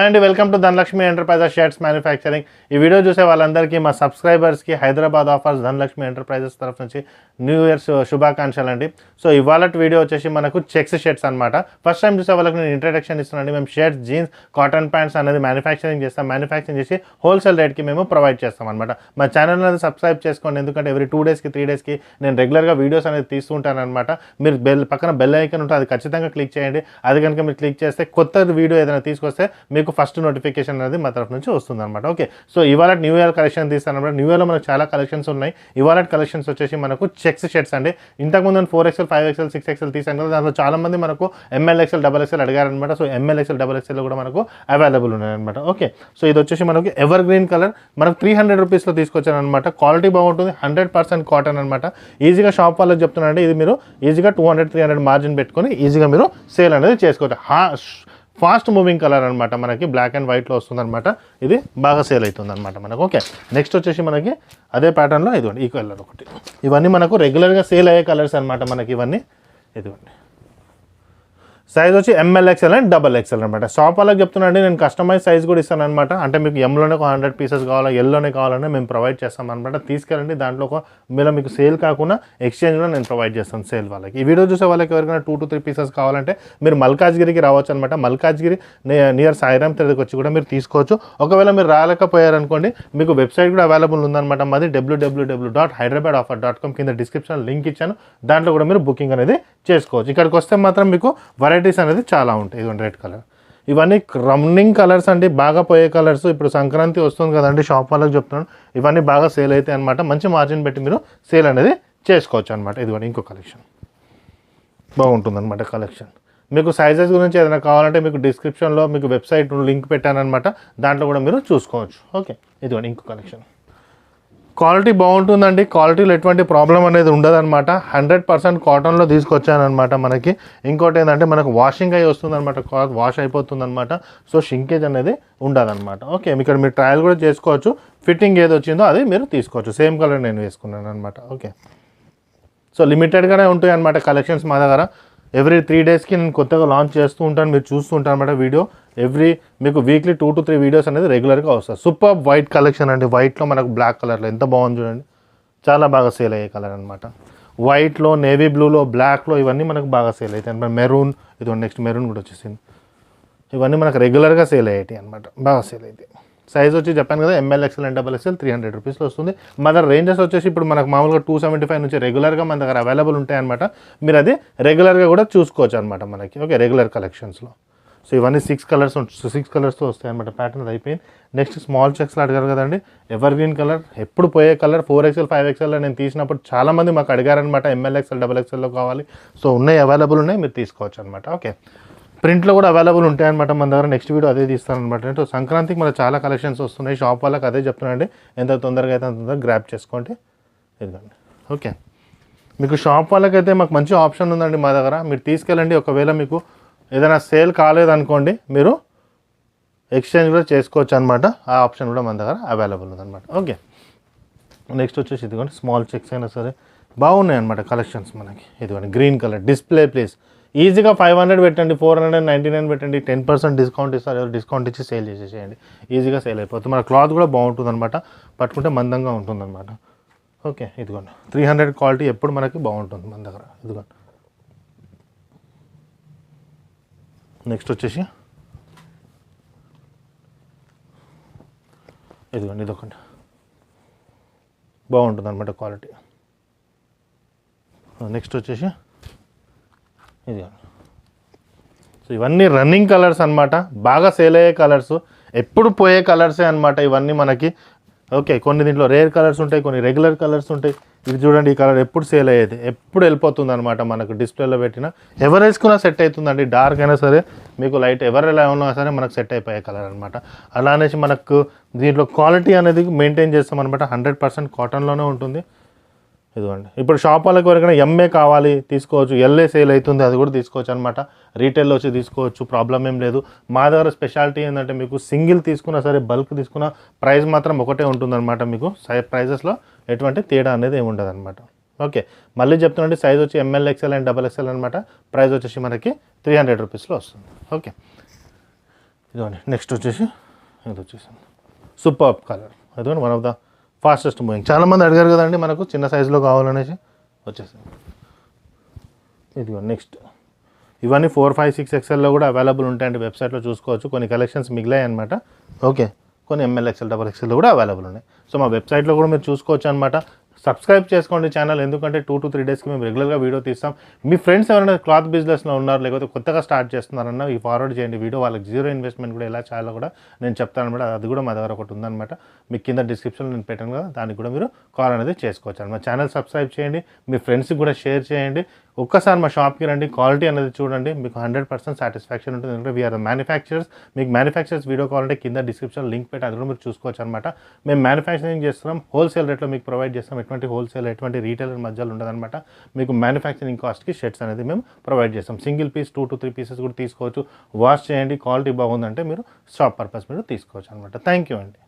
And welcome to Dhanalakshmi enterprises shirts manufacturing. ఈ video చూసే వాళ్ళందరికీ మా సబ్స్క్రైబర్స్కి హైదరాబాద్ ఆఫర్స్ ధనలక్ష్మి ఎంటర్ప్రైజెస్ తరఫు నుంచి న్యూ ఇయర్స్ శుభాకాంక్షలు అండి. సో ఇవాళ వీడియో వచ్చేసి మనకు చెక్స్ షర్ట్స్ అనమాట. ఫస్ట్ టైం చూసే వాళ్ళకి నేను ఇంట్రడక్షన్ ఇస్తున్నాను. మేము షర్ట్స్, జీన్స్, కాటన్ ప్యాంట్స్ అనేది మ్యానుఫ్యాక్చరింగ్ చేస్తాం. మ్యానుఫ్యాక్చరింగ్ చేసి హోల్సేల్ రేట్కి మేము ప్రొవైడ్ చేస్తాం అనమాట. మా ఛానల్ అనేది సబ్స్క్రైబ్ చేసుకోండి, ఎందుకంటే ఎవ్రీ 2 డేస్కి 3 డేస్కి నేను రెగ్యులర్గా వీడియోస్ అనేది తీస్తుంటాను అనమాట. మీరు పక్కన బెల్ ఐకాన్ ఉంటుంది, అది ఖచ్చితంగా క్లిక్ చేయండి. అది కనుక మీరు క్లిక్ చేస్తే కొత్త వీడియో ఏదైనా తీసుకొస్తే మీకు ఫస్ట్ నోటిఫికేషన్ అనేది మా తరఫు నుంచి వస్తుంది అనమాట. ఓకే, సో ఇవాళ న్యూ ఇయర్ కలెక్షన్ తీస్తాను అనమాట. న్యూ ఇయర్లో మనకు చాలా కలెక్షన్స్ ఉన్నాయి. ఇవాళ కలెక్షన్స్ వచ్చేసి మనకు చెక్స్ షర్ట్స్ అండి. ఇంతకుముందు 4XL, 5XL, 6XL తీసాను కదా, దాంట్లో చాలా మంది మనకు MLXL, XXL అడిగారనమాట. సో MLXL, XXL కూడా మనకు అవైలబుల్ ఉన్నాయన్నమాట. ఓకే, సో ఇది వచ్చేసి మనకు ఎవర్ గ్రీన్ కలర్, మనకు 300 రూపీస్లో తీసుకొచ్చాను అనమాట. క్వాలిటీ బాగుంటుంది, 100% కాటన్ అనమాట. ఈజీగా షాప్ వాళ్ళకి చెప్తున్నానండి, ఇది మీరు ఈజీగా 200-300 మార్జిన్ పెట్టుకొని ఈజీగా మీరు సేల్ అనేది చేసుకోవచ్చు. ఫాస్ట్ మూవింగ్ కలర్ అనమాట, మనకి బ్లాక్ అండ్ వైట్లో వస్తుంది అనమాట. ఇది బాగా సేల్ అవుతుంది అనమాట మనకు. ఓకే, నెక్స్ట్ వచ్చేసి మనకి అదే ప్యాటర్న్లో ఇదిగోండి ఈ కలర్ ఒకటి. ఇవన్నీ మనకు రెగ్యులర్గా సేల్ అయ్యే కలర్స్ అనమాట మనకి ఇవన్నీ. ఇదిగోండి సైజ్ వచ్చి MLXL అండ్ XXL అనమాట. షాప్ వాళ్ళకి చెప్తున్నాండి, నేను కస్టమైజ్ సైజ్ కూడా ఇస్తాను అనమాట. అంటే మీకు ఎంలోనే ఒక 100 పీసెస్ కావాలా, ఎల్లోనే కావాలన్నా మేము ప్రొవైడ్ చేస్తాం అనమాట. తీసుకెళ్ళండి, దాంట్లో మీలో మీకు సేల్ కాకుండా ఎక్స్చేంజ్ కూడా నేను ప్రొవైడ్ చేస్తాను సేల్ వాళ్ళకి. ఈ వీడియో చూసే వాళ్ళకి ఎవరికైనా 2 to 3 పీసెస్ కావాలంటే మీరు మల్కాజ్గిరికి రావచ్చు అనమాట. మల్కాజ్గిరి నియర్ సాయిరామ్ తిరుగు వచ్చి కూడా మీరు తీసుకోవచ్చు. ఒకవేళ మీరు రాలేకపోయారనుకోండి, మీకు వెబ్సైట్ కూడా అవైలబుల్ ఉందన్నమాట. మాది www.hyderabadoffer.com. కింద డిస్క్రిప్షన్ లింక్ ఇచ్చాను, దాంట్లో కూడా మీరు బుకింగ్ అనేది చేసుకోవచ్చు. ఇక్కడికి వస్తే మాత్రం మీకు వెరైటీస్ అనేది చాలా ఉంటాయి. ఇదిగోండి రెడ్ కలర్, ఇవన్నీ రన్నింగ్ కలర్స్ అండి, బాగా పోయే కలర్స్. ఇప్పుడు సంక్రాంతి వస్తుంది కదండి, షాప్ వాళ్ళకి చెప్తున్నాను, ఇవన్నీ బాగా సేల్ అవుతాయి అనమాట. మంచి మార్జిన్ పెట్టి మీరు సేల్ అనేది చేసుకోవచ్చు అనమాట. ఇదిగోండి ఇంకో కలెక్షన్ బాగుంటుంది అనమాట కలెక్షన్. మీకు సైజెస్ గురించి ఏదైనా కావాలంటే మీకు డిస్క్రిప్షన్లో మీకు వెబ్సైట్ లింక్ పెట్టానమాట, దాంట్లో కూడా మీరు చూసుకోవచ్చు. ఓకే, ఇదిగోండి ఇంకో కలెక్షన్. క్వాలిటీ బాగుంటుందండి, క్వాలిటీలో ఎటువంటి ప్రాబ్లం అనేది ఉండదన్నమాట. 100% కాటన్లో తీసుకొచ్చానమాట మనకి. ఇంకోటి ఏంటంటే మనకు వాషింగ్ అయ్యి వస్తుందన్నమాట, క్లాత్ వాష్ అయిపోతుందన్నమాట. సో షింకేజ్ అనేది ఉండదన్నమాట. ఓకే, ఇక్కడ మీరు ట్రయల్ కూడా చేసుకోవచ్చు. ఫిట్టింగ్ ఏది వచ్చిందో అది మీరు తీసుకోవచ్చు. సేమ్ కలర్ నేను వేసుకున్నాను అనమాట. ఓకే, సో లిమిటెడ్గానే ఉంటాయి అనమాట కలెక్షన్స్ మా దగ్గర. ఎవ్రీ 3 డేస్కి నేను కొత్తగా లాంచ్ చేస్తూ ఉంటాను, మీరు చూస్తూ ఉంటాను అనమాట వీడియో. మీకు వీక్లీ 2 to 3 వీడియోస్ అనేది రెగ్యులర్గా వస్తుంది. సూపర్ వైట్ కలెక్షన్ అండి, వైట్లో మనకు బ్లాక్ కలర్లో ఎంత బాగుంది చూడండి, చాలా బాగా సేల్ అయ్యే కలర్ అనమాట. వైట్లో, నేవీ బ్లూలో, బ్లాక్లో ఇవన్నీ మనకు బాగా సేల్ అవుతాయి అనమాట. మెరూన్, ఇది నెక్స్ట్ మెరూన్ కూడా వచ్చేసింది. ఇవన్నీ మనకు రెగ్యులర్గా సేల్ అయ్యేవి అనమాట, బాగా సేల్ అవుతాయి. సైజ్ వచ్చి చెప్పాను కదా, MLXL అండ్ XXL 300 రూపీస్లో వస్తుంది. మన దగ్గర రేంజెస్ వచ్చేసి ఇప్పుడు మనకు మామూలుగా 275 నుంచి రెగ్యులర్గా మన దగ్గర అవైలబుల్ ఉంటాయన్నమాట. మీరు అది రెగ్యులర్గా కూడా చూసుకోవచ్చు అనమాట మనకి. ఓకే, రెగ్యులర్ కలెక్షన్స్లో. సో ఇవన్నీ 6 కలర్స్తో వస్తాయి అనమాట. ప్యాటర్న్ అయిపోయింది. నెక్స్ట్ స్మాల్ చెక్స్లో అడిగారు కదండి, ఎవర్ గ్రీన్ కలర్, ఎప్పుడు పోయే కలర్. 4XL, 5XL నేను తీసినప్పుడు చాలామంది మాకు అడిగారనమాట, MLXL, XXLలో కావాలి. సో ఉన్నాయి, అవైలబుల్ ఉన్నాయి, మీరు తీసుకోవచ్చు అనమాట. ఓకే, ప్రింట్లో కూడా అవైలబుల్ ఉంటాయన్నమాట మన దగ్గర. నెక్స్ట్ వీడియో అదే తీస్తానమాట. సో సంక్రాంతికి మనకు చాలా కలెక్షన్స్ వస్తున్నాయి. షాప్ వాళ్ళకి అదే చెప్తున్నాండి, ఎంత తొందరగా అయితే అంత తొందరగా గ్రాప్ చేసుకోండి. ఇదిగోండి. ఓకే, మీకు షాప్ వాళ్ళకైతే మాకు మంచి ఆప్షన్ ఉందండి మా దగ్గర. మీరు తీసుకెళ్ళండి. ఒకవేళ మీకు ఏదైనా సేల్ కాలేదనుకోండి, మీరు ఎక్స్చేంజ్ కూడా చేసుకోవచ్చు అనమాట. ఆ ఆప్షన్ కూడా మన దగ్గర అవైలబుల్ ఉందన్నమాట. ఓకే, నెక్స్ట్ వచ్చేసి ఇదిగోండి స్మాల్ చెక్స్ అయినా సరే బాగున్నాయి అనమాట కలెక్షన్స్ మనకి. ఇదిగోండి గ్రీన్ కలర్ డిస్ప్లే ప్లేస్. ఈజీగా 500 పెట్టండి, 499 పెట్టండి, 10% డిస్కౌంట్ ఇస్తారు. ఎవరు డిస్కౌంట్ ఇచ్చి సేల్ చేసేసేయండి, ఈజీగా సేల్ అయిపోతుంది. మన క్లాత్ కూడా బాగుంటుంది అనమాట, పట్టుకుంటే మందంగా ఉంటుంది అనమాట. ఓకే, ఇదిగోండి 300 క్వాలిటీ ఎప్పుడు మనకి బాగుంటుంది మన దగ్గర. ఇదిగోండి నెక్స్ట్ వచ్చేసి ఇదిగోండి ఇదొకటి బాగుంటుంది అనమాట క్వాలిటీ. నెక్స్ట్ వచ్చేసి ఇదిగోండి. సో ఇవన్నీ రన్నింగ్ కలర్స్ అనమాట, బాగా సేల్ అయ్యే కలర్స్, ఎప్పుడు పోయే కలర్సే అనమాట ఇవన్నీ మనకి. ఓకే, కొన్ని దీంట్లో రేర్ కలర్స్ ఉంటాయి, కొన్ని రెగ్యులర్ కలర్స్ ఉంటాయి. ఇది చూడండి, ఈ కలర్ ఎప్పుడు సేల్ అయ్యేది, ఎప్పుడు వెళ్ళిపోతుంది అనమాట మనకు. డిస్ప్లేలో పెట్టిన ఎవరు వేసుకున్నా సెట్ అవుతుందండి. డార్క్ అయినా సరే, మీకు లైట్ ఎవరు ఎలా ఉన్నా సరే మనకు సెట్ అయిపోయే కలర్ అనమాట. అలా అనేసి మనకు దీంట్లో క్వాలిటీ అనేది మెయింటైన్ చేస్తాం అనమాట. 100% కాటన్లోనే ఉంటుంది. ఇదిగోండి, ఇప్పుడు షాప్ వాళ్ళకి ఎవరికైనా MA కావాలి తీసుకోవచ్చు, LA సేల్ అవుతుంది, అది కూడా తీసుకోవచ్చు అనమాట. రీటైల్లో వచ్చి తీసుకోవచ్చు, ప్రాబ్లం ఏం లేదు. మా దగ్గర స్పెషాలిటీ ఏంటంటే మీకు సింగిల్ తీసుకున్నా సరే, బల్క్ తీసుకున్నా ప్రైస్ మాత్రం ఒకటే ఉంటుందన్నమాట. మీకు ప్రైజెస్లో ఎటువంటి తేడా అనేది ఏమి ఉండదు అనమాట. ఓకే, మళ్ళీ చెప్తున్నాండి, సైజ్ వచ్చి MLXL అండ్ XXL అనమాట. ప్రైస్ వచ్చేసి మనకి 300 రూపీస్లో వస్తుంది. ఓకే, ఇదిగోండి నెక్స్ట్ వచ్చేసి ఇది వచ్చేసింది సూపర్ కలర్. అదిగోండి one of the fastest moving. చాలామంది అడిగారు కదండి మనకు చిన్న సైజులో కావాలనేసి వచ్చేసింది. ఇదిగోండి నెక్స్ట్ ఇవన్నీ 4, 5, 6 XLలో కూడా అవైలబుల్ ఉంటాయండి. వెబ్సైట్లో చూసుకోవచ్చు. కొన్ని కలెక్షన్స్ మిగిలాయి అనమాట. ఓకే, కొన్ని ML XL, XXL కూడా అవైలబుల్ ఉన్నాయి. సో మా వెబ్సైట్లో కూడా మీరు చూసుకోవచ్చు అనమాట. సబ్స్క్రైబ్ చేసుకోండి ఛానల్, ఎందుకంటే 2 to 3 డేస్కి మేము రెగ్యులర్గా వీడియో తీస్తాం. మీ ఫ్రెండ్స్ ఎవరైనా క్లాత్ బిజినెస్లో ఉన్నారు, లేకపోతే కొత్తగా స్టార్ట్ చేస్తున్నారన్నా ఈ ఫార్వర్డ్ చేయండి వీడియో. వాళ్ళకి జీరో ఇన్వెస్ట్మెంట్ కూడా ఎలా చేయాలో కూడా నేను చెప్తాను అనమాట. అది కూడా మా దగ్గర ఒకటి ఉందన్నమాట. మీకు కింద డిస్క్రిప్షన్లో నేను పెట్టాను కదా, దానికి కూడా మీరు కాల్ అనేది చేసుకోవచ్చు అనమాట. ఛానల్ సబ్స్క్రైబ్ చేయండి, మీ ఫ్రెండ్స్కి కూడా షేర్ చేయండి. ఒక్కసారి మా షాప్కి రండి, క్వాలిటీ అనేది చూడండి, మీకు 100% సాటిస్ఫాక్షన్ ఉంటుంది. ఎందుకంటే వీఆర్ మ్యానుఫ్యాక్చరర్స్. మీకు మ్యానుఫ్యాక్చరర్స్ వీడియో కావాలంటే కింద డిస్క్రిప్షన్ లింక్ పెట్టి అది కూడా మీరు చూసుకోవచ్చు అనమాట. మేము మ్యానుఫ్యాక్చరింగ్ చేస్తున్నాం, హోల్సేల్ రేట్లో మీకు ప్రొవైడ్ చేస్తాం. ఎటువంటి హోల్సేల్ ఎటువంటి రీటైలర్ మధ్యలో ఉండదన్నమాట. మీకు మ్యానుఫ్యాక్చరింగ్ కాస్ట్కి షర్ట్స్ అనేది మేము ప్రొవైడ్ చేస్తాం. సింగిల్ పీస్ 2 to 3 పీసెస్ కూడా తీసుకోవచ్చు. వాష్ చేయండి, క్వాలిటీ బాగుందంటే మీరు షాప్ పర్పస్ మీరు తీసుకోవచ్చు అనమాట. థ్యాంక్ యూ అండి.